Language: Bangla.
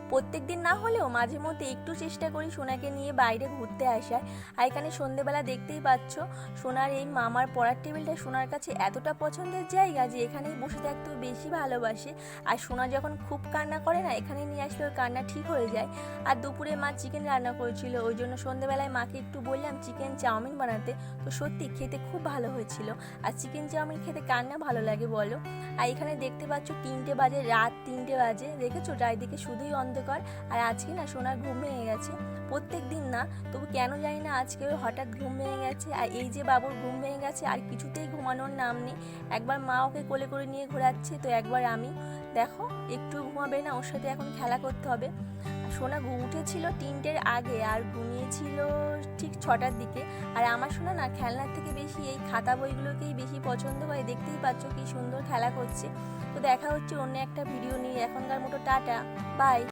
প্রত্যেক দিন না হলেও মাঝে মধ্যে একটু চেষ্টা করি সোনাকে নিয়ে বাইরে ঘুরতে আসার। আর এখানে সন্ধেবেলা দেখতেই পাচ্ছ সোনার এই মামার পড়ার টেবিলটা সোনার কাছে এতটা পছন্দের জায়গা যে এখানেই বসে থাকতেও বেশি ভালোবাসে। আর সোনা যখন খুব কান্না করে না, এখানে নিয়ে আসলে ওর কান্না ঠিক হয়ে যায়। আর দুপুরে মা চিকেন রান্না করেছিল, ওই জন্য সন্ধেবেলায় মাকে একটু বললাম চিকেন চাউমিন বানাতে। তো সত্যি খেতে খুব ভালো হয়েছিল। আর চিকেন চাউমিন খেতে কার না ভালো লাগে বলো। আর এখানে দেখতে পাচ্ছ 3টে বাজে, রাত 3টে বাজে, দেখেছো চারিদিকে শুধুই অন্ধকার। আর আজকে না সোনার ঘুম ভেঙে গেছে, প্রত্যেক দিন না, তবু কেন জানি না আজকে হঠাৎ ঘুম ভেঙে গেছে। আর এই যে বাবুর ঘুম ভেঙে গেছে আর কিছুতেই ঘুমানোর নাম নেই। একবার মা ওকে কোলে করে নিয়ে ঘোরাচ্ছে, তো একবার আমি। দেখো একটু ঘুমাবে না, ওর সাথে এখন খেলা করতে হবে। সোনা উঠেছিল 3টের আগে আর ঘুমিয়েছিল ঠিক 6টার দিকে। আর আমার সোনা না খেলনার থেকে বেশি এই খাতা বইগুলোকেই বেশি পছন্দ করে। দেখতেই পাচ্ছ কি সুন্দর খেলা করছে। তো দেখা হচ্ছে অন্য একটা ভিডিও নিয়ে। এখনকার মতো টাটা, বাই।